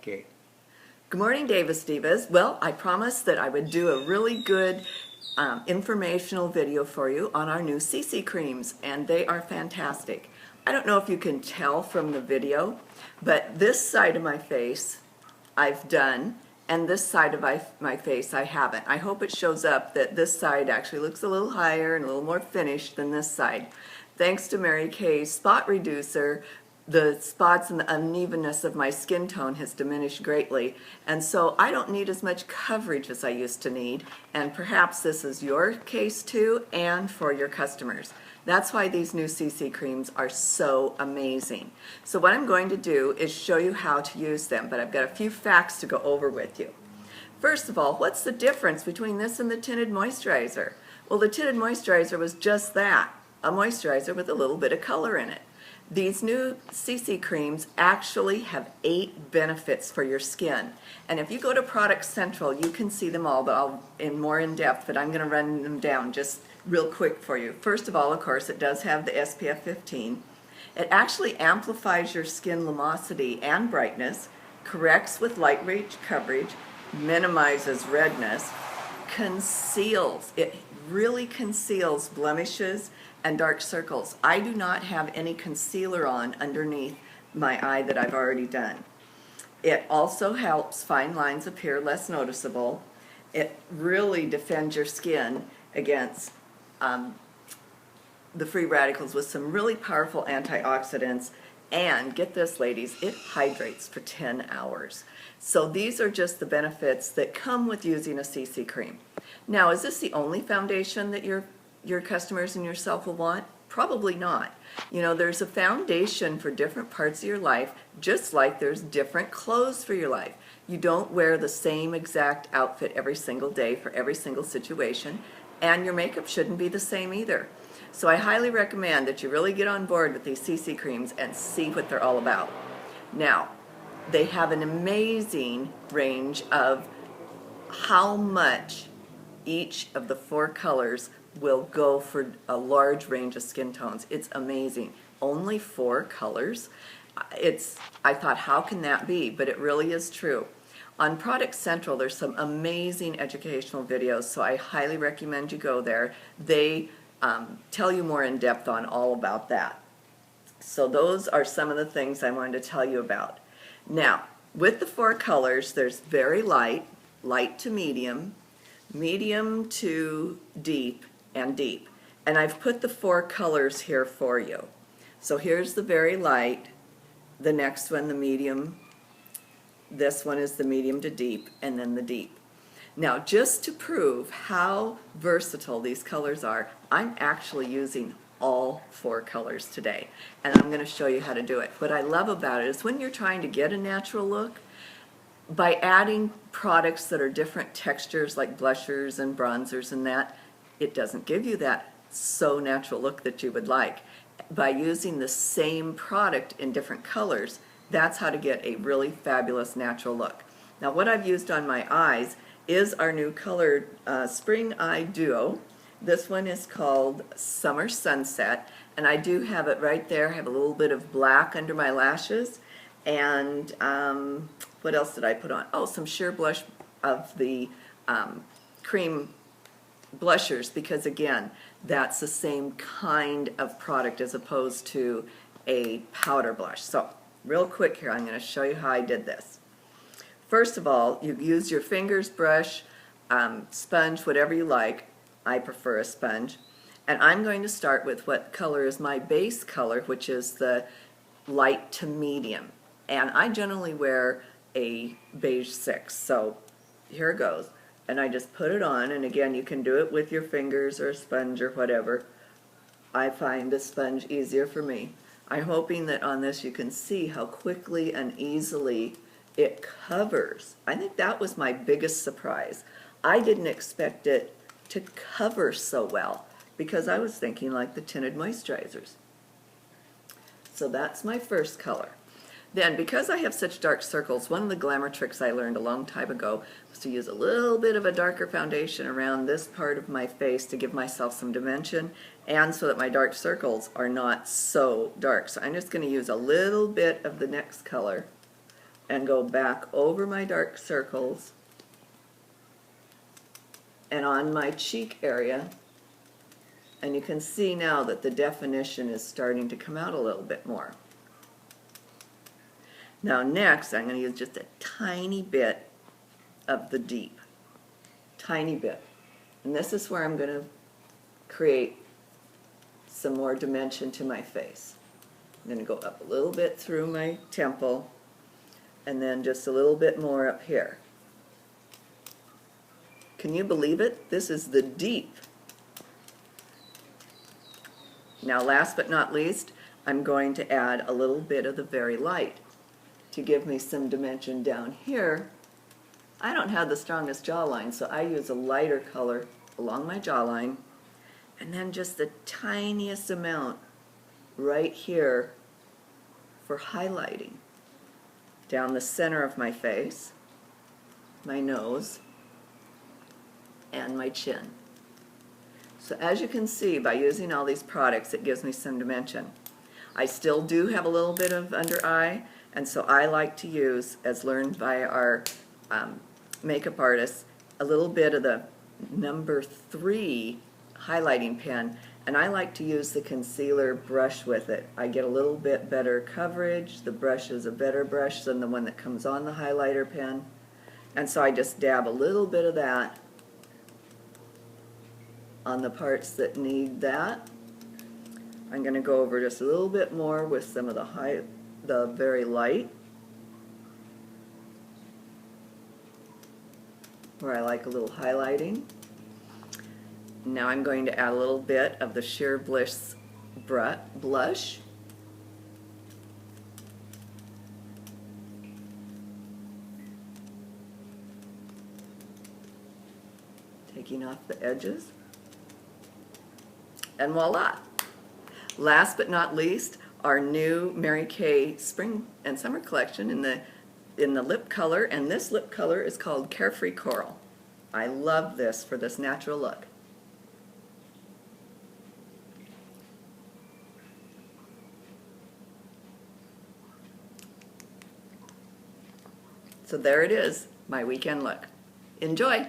Okay. Good morning, Davis Divas. Well, I promised that I would do a really good informational video for you on our new CC creams, and they are fantastic. I don't know if you can tell from the video, but this side of my face I've done, and this side of my face I haven't. I hope it shows up that this side actually looks a little higher and a little more finished than this side. Thanks to Mary Kay's spot reducer, the spots and the unevenness of my skin tone has diminished greatly, and so I don't need as much coverage as I used to need, and perhaps this is your case too, and for your customers. That's why these new CC creams are so amazing. So what I'm going to do is show you how to use them, but I've got a few facts to go over with you. First of all, what's the difference between this and the tinted moisturizer? Well, the tinted moisturizer was just that, a moisturizer with a little bit of color in it. These new CC creams actually have 8 benefits for your skin. And if you go to Product Central, you can see them all, but I'll more in depth, but I'm going to run them down just real quick for you. First of all, of course, it does have the SPF 15. It actually amplifies your skin lumosity and brightness, corrects with light range coverage, minimizes redness, conceals. It really conceals blemishes and dark circles. I do not have any concealer on underneath my eye that I've already done. It also helps fine lines appear less noticeable. It really defends your skin against the free radicals with some really powerful antioxidants. And get this, ladies, it hydrates for 10 hours. So these are just the benefits that come with using a CC cream. Now, is this the only foundation that your customers and yourself will want? Probably not. You know, there's a foundation for different parts of your life, just like there's different clothes for your life. You don't wear the same exact outfit every single day for every single situation, and your makeup shouldn't be the same either. So I highly recommend that you really get on board with these CC creams and see what they're all about. Now, they have an amazing range of how much each of the 4 colors will go for a large range of skin tones. It's amazing. Only 4 colors. I thought, how can that be? But it really is true. On Product Central, there's some amazing educational videos, so I highly recommend you go there. They tell you more in depth on all about that. So those are some of the things I wanted to tell you about. Now, with the 4 colors, there's very light, light to medium, medium to deep, and deep. And I've put the 4 colors here for you. So here's the very light, the next one the medium, this one is the medium to deep, and then the deep. Now, just to prove how versatile these colors are, I'm actually using all 4 colors today, and I'm going to show you how to do it. What I love about it is when you're trying to get a natural look, by adding products that are different textures like blushers and bronzers and that, it doesn't give you that so natural look that you would like. By using the same product in different colors, that's how to get a really fabulous natural look. Now, what I've used on my eyes is our new colored Spring Eye Duo. This one is called Summer Sunset, and I do have it right there. I have a little bit of black under my lashes, and what else did I put on? Oh, some sheer blush of the cream blushers, because again, that's the same kind of product as opposed to a powder blush. So real quick here, I'm going to show you how I did this. First of all, you use your fingers, brush, sponge, whatever you like. I prefer a sponge. And I'm going to start with what color is my base color, which is the light to medium. And I generally wear a beige 6. So here it goes. And I just put it on, and again, you can do it with your fingers or a sponge or whatever. I find the sponge easier for me. I'm hoping that on this you can see how quickly and easily it covers. I think that was my biggest surprise. I didn't expect it to cover so well because I was thinking like the tinted moisturizers. So that's my first color. Then, because I have such dark circles, one of the glamour tricks I learned a long time ago was to use a little bit of a darker foundation around this part of my face to give myself some dimension and so that my dark circles are not so dark. So I'm just going to use a little bit of the next color and go back over my dark circles and on my cheek area. And you can see now that the definition is starting to come out a little bit more. Now next, I'm going to use just a tiny bit of the deep. Tiny bit. And this is where I'm going to create some more dimension to my face. I'm going to go up a little bit through my temple and then just a little bit more up here. Can you believe it? This is the deep. Now last but not least, I'm going to add a little bit of the very light to give me some dimension down here. I don't have the strongest jawline, so I use a lighter color along my jawline, and then just the tiniest amount right here for highlighting down the center of my face, my nose, and my chin. So as you can see, by using all these products, it gives me some dimension. I still do have a little bit of under eye, and so I like to use, as learned by our makeup artists, a little bit of the number 3 highlighting pen, and I like to use the concealer brush with it. I get a little bit better coverage. The brush is a better brush than the one that comes on the highlighter pen, and so I just dab a little bit of that on the parts that need that. I'm going to go over just a little bit more with some of the very light, where I like a little highlighting. Now I'm going to add a little bit of the Sheer Bliss blush. Taking off the edges. And voila! Last but not least, our new Mary Kay Spring and Summer collection in the lip color, and this lip color is called Carefree Coral. I love this for this natural look. So there it is, my weekend look. Enjoy!